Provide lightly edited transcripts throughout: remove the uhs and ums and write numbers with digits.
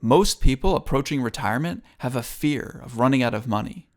Most people approaching retirement have a fear of running out of money.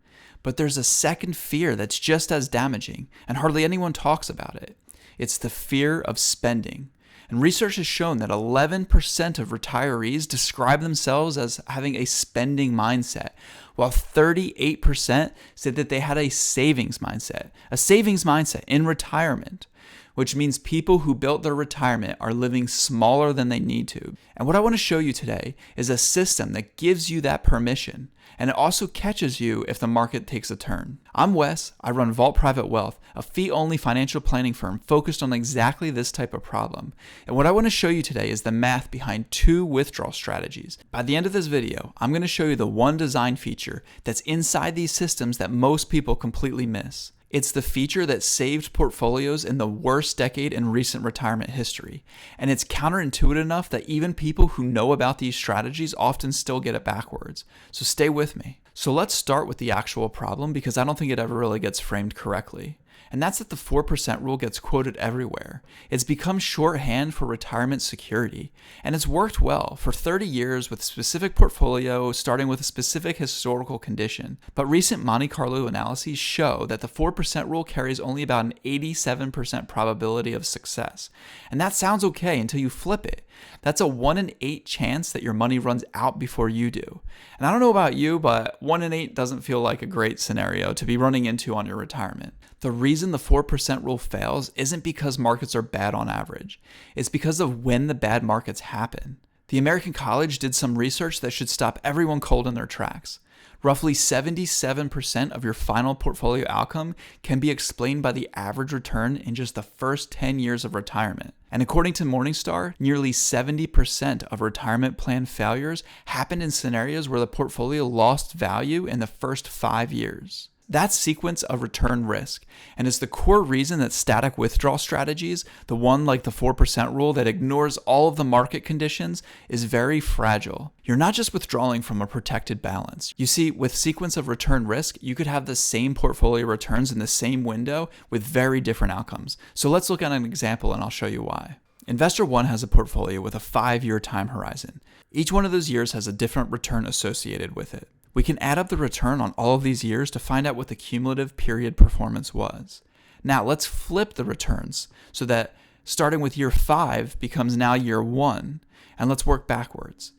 But there's a second fear that's just as damaging, and hardly anyone talks about it. It's the fear of spending. And research has shown that 11% of retirees describe themselves as having a spending mindset, while 38% said that they had a savings mindset in retirement, which means people who built their retirement are living smaller than they need to. And what I want to show you today is a system that gives you that permission, and it also catches you if the market takes a turn. I'm Wes. I run Vault Private Wealth, a fee-only financial planning firm focused on exactly this type of problem. And what I want to show you today is the math behind 2 withdrawal strategies. By the end of this video, I'm going to show you the one design feature that's inside these systems that most people completely miss. It's the feature that saved portfolios in the worst decade in recent retirement history. And it's counterintuitive enough that even people who know about these strategies often still get it backwards. So stay with me. So let's start with the actual problem, because I don't think it ever really gets framed correctly. And that's that the 4% rule gets quoted everywhere. It's become shorthand for retirement security, and it's worked well for 30 years with a specific portfolio starting with a specific historical condition. But recent Monte Carlo analyses show that the 4% rule carries only about an 87% probability of success. And that sounds okay until you flip it. That's a 1 in 8 chance that your money runs out before you do. And I don't know about you, but 1 in 8 doesn't feel like a great scenario to be running into on your retirement. The reason the 4% rule fails isn't because markets are bad on average. It's because of when the bad markets happen. The American College did some research that should stop everyone cold in their tracks. Roughly 77% of your final portfolio outcome can be explained by the average return in just the first 10 years of retirement. And according to Morningstar, nearly 70% of retirement plan failures happened in scenarios where the portfolio lost value in the first 5 years. That's sequence of return risk, and is the core reason that static withdrawal strategies, the one like the 4% rule that ignores all of the market conditions, is very fragile. You're not just withdrawing from a protected balance. You see, with sequence of return risk, you could have the same portfolio returns in the same window with very different outcomes. So let's look at an example and I'll show you why. Investor 1 has a portfolio with a 5-year time horizon. Each one of those years has a different return associated with it. We can add up the return on all of these years to find out what the cumulative period performance was. Now let's flip the returns so that starting with year 5 becomes now year 1, and let's work backwards.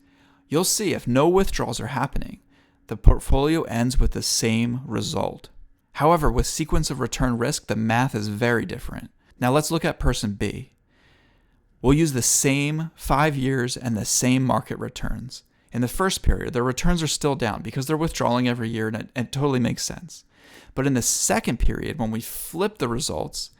You'll see if no withdrawals are happening, the portfolio ends with the same result. However, with sequence of return risk, the math is very different. Now let's look at person B. We'll use the same 5 years and the same market returns. In the first period, their returns are still down because they're withdrawing every year, and it totally makes sense. But in the second period, when we flip the results,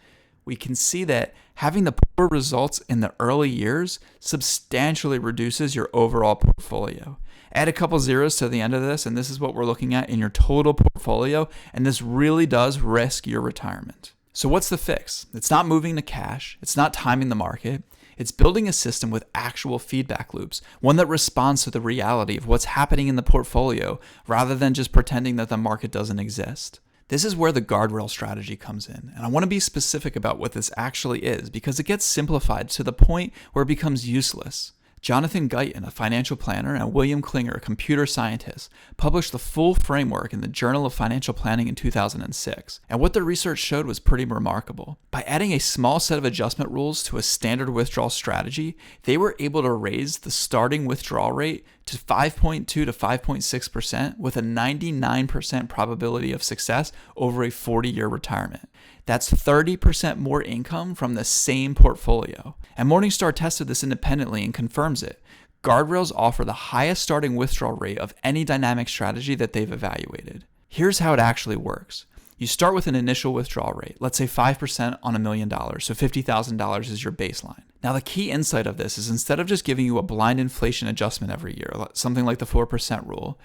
we can see that having the poor results in the early years substantially reduces your overall portfolio. Add a couple zeros to the end of this, and this is what we're looking at in your total portfolio, and this really does risk your retirement. So what's the fix? It's not moving to cash. It's not timing the market. It's building a system with actual feedback loops, one that responds to the reality of what's happening in the portfolio rather than just pretending that the market doesn't exist. This is where the guardrail strategy comes in, and I want to be specific about what this actually is because it gets simplified to the point where it becomes useless. Jonathan Guyton, a financial planner, and William Klinger, a computer scientist, published the full framework in the Journal of Financial Planning in 2006. And what their research showed was pretty remarkable. By adding a small set of adjustment rules to a standard withdrawal strategy, they were able to raise the starting withdrawal rate to 5.2 to 5.6% with a 99% probability of success over a 40-year retirement. That's 30% more income from the same portfolio. And Morningstar tested this independently and confirms it. Guardrails offer the highest starting withdrawal rate of any dynamic strategy that they've evaluated. Here's how it actually works. You start with an initial withdrawal rate, let's say 5% on $1 million, so $50,000 is your baseline. Now the key insight of this is instead of just giving you a blind inflation adjustment every year, something like the 4% rule,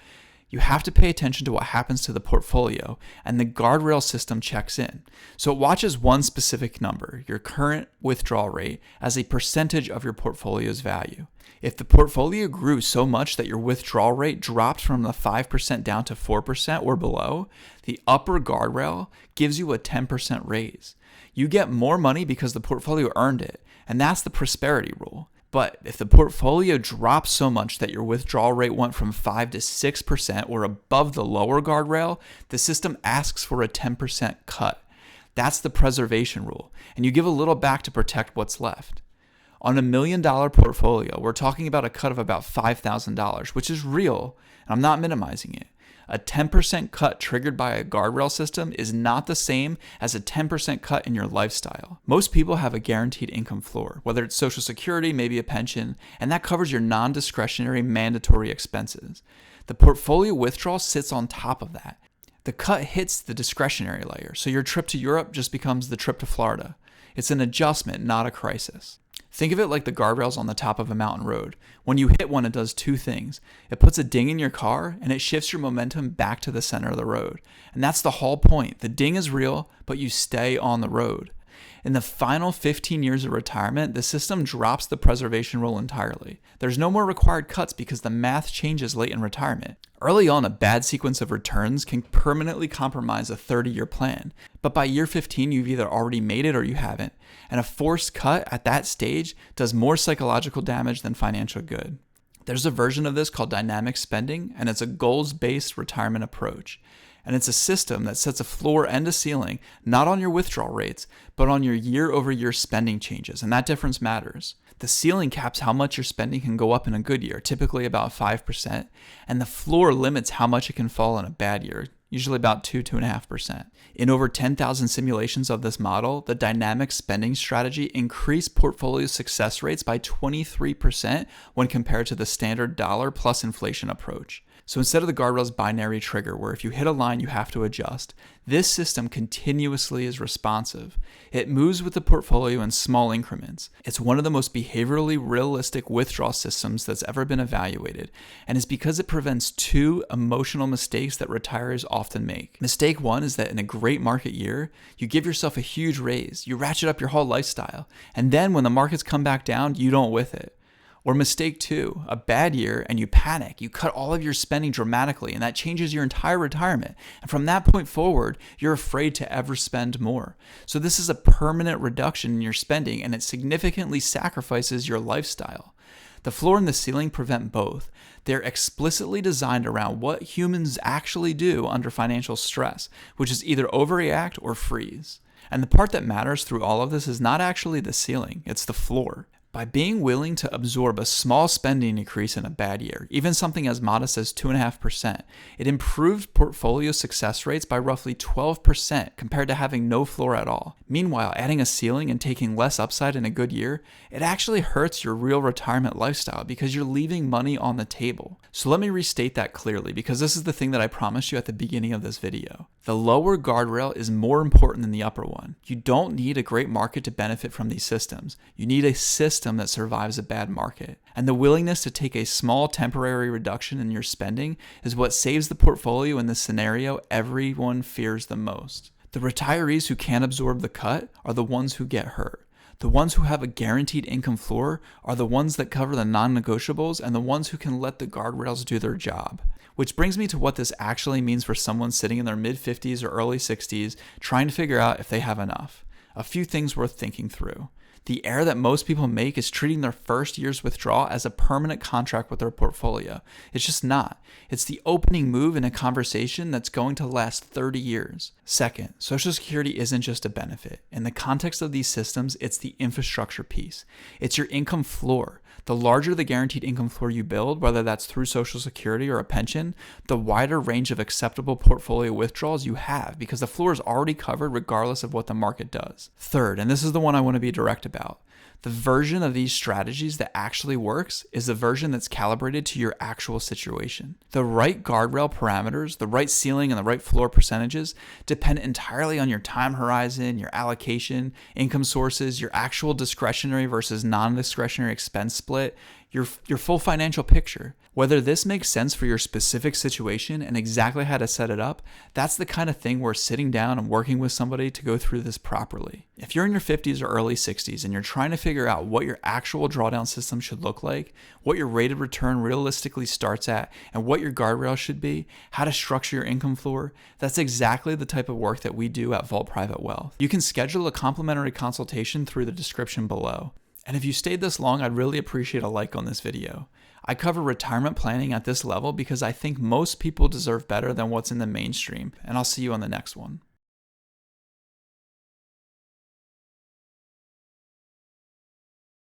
you have to pay attention to what happens to the portfolio, and the guardrail system checks in. So it watches one specific number, your current withdrawal rate, as a percentage of your portfolio's value. If the portfolio grew so much that your withdrawal rate dropped from the 5% down to 4% or below, the upper guardrail gives you a 10% raise. You get more money because the portfolio earned it, and that's the prosperity rule. But if the portfolio drops so much that your withdrawal rate went from 5 to 6% or above the lower guardrail, the system asks for a 10% cut. That's the preservation rule, and you give a little back to protect what's left. On $1 million portfolio, we're talking about a cut of about $5,000, which is real, and I'm not minimizing it. A 10% cut triggered by a guardrail system is not the same as a 10% cut in your lifestyle. Most people have a guaranteed income floor, whether it's Social Security, maybe a pension, and that covers your non-discretionary mandatory expenses. The portfolio withdrawal sits on top of that. The cut hits the discretionary layer, so your trip to Europe just becomes the trip to Florida. It's an adjustment, not a crisis. Think of it like the guardrails on the top of a mountain road. When you hit one, it does two things. It puts a ding in your car, and it shifts your momentum back to the center of the road. And that's the whole point. The ding is real, but you stay on the road. In the final 15 years of retirement, the system drops the preservation rule entirely. There's no more required cuts because the math changes late in retirement. Early on, a bad sequence of returns can permanently compromise a 30-year plan. But by year 15, you've either already made it or you haven't. And a forced cut at that stage does more psychological damage than financial good. There's a version of this called dynamic spending, and it's a goals-based retirement approach. And it's a system that sets a floor and a ceiling, not on your withdrawal rates, but on your year-over-year spending changes, and that difference matters. The ceiling caps how much your spending can go up in a good year, typically about 5%, and the floor limits how much it can fall in a bad year, usually about 2.5%. In over 10,000 simulations of this model, the dynamic spending strategy increased portfolio success rates by 23% when compared to the standard dollar plus inflation approach. So instead of the guardrails binary trigger, where if you hit a line, you have to adjust, this system continuously is responsive. It moves with the portfolio in small increments. It's one of the most behaviorally realistic withdrawal systems that's ever been evaluated, and it's because it prevents two emotional mistakes that retirees often make. Mistake one is that in a great market year, you give yourself a huge raise, you ratchet up your whole lifestyle, and then when the markets come back down, you don't with it. Or mistake two, a bad year and you panic, you cut all of your spending dramatically, and that changes your entire retirement. And from that point forward, you're afraid to ever spend more. So this is a permanent reduction in your spending, and it significantly sacrifices your lifestyle. The floor and the ceiling prevent both. They're explicitly designed around what humans actually do under financial stress, which is either overreact or freeze. And the part that matters through all of this is not actually the ceiling, it's the floor. By being willing to absorb a small spending increase in a bad year, even something as modest as 2.5%, it improved portfolio success rates by roughly 12% compared to having no floor at all. Meanwhile, adding a ceiling and taking less upside in a good year, it actually hurts your real retirement lifestyle because you're leaving money on the table. So let me restate that clearly, because this is the thing that I promised you at the beginning of this video. The lower guardrail is more important than the upper one. You don't need a great market to benefit from these systems. You need a system that survives a bad market. And the willingness to take a small temporary reduction in your spending is what saves the portfolio in the scenario everyone fears the most. The retirees who can't absorb the cut are the ones who get hurt. The ones who have a guaranteed income floor are the ones that cover the non-negotiables and the ones who can let the guardrails do their job. Which brings me to what this actually means for someone sitting in their mid-50s or early 60s trying to figure out if they have enough. A few things worth thinking through. The error that most people make is treating their first year's withdrawal as a permanent contract with their portfolio. It's just not. It's the opening move in a conversation that's going to last 30 years. Second, Social Security isn't just a benefit. In the context of these systems, it's the infrastructure piece. It's your income floor. The larger the guaranteed income floor you build, whether that's through Social Security or a pension, the wider range of acceptable portfolio withdrawals you have, because the floor is already covered regardless of what the market does. Third, and this is the one I want to be direct about, the version of these strategies that actually works is the version that's calibrated to your actual situation. The right guardrail parameters, the right ceiling, and the right floor percentages depend entirely on your time horizon, your allocation, income sources, your actual discretionary versus non-discretionary expense split, your full financial picture. Whether this makes sense for your specific situation and exactly how to set it up, that's the kind of thing where sitting down and working with somebody to go through this properly. If you're in your 50s or early 60s and you're trying to figure out what your actual drawdown system should look like, what your rated return realistically starts at, and what your guardrail should be, how to structure your income floor, that's exactly the type of work that we do at Vault Private Wealth. You can schedule a complimentary consultation through the description below. And if you stayed this long, I'd really appreciate a like on this video. I cover retirement planning at this level because I think most people deserve better than what's in the mainstream, and I'll see you on the next one.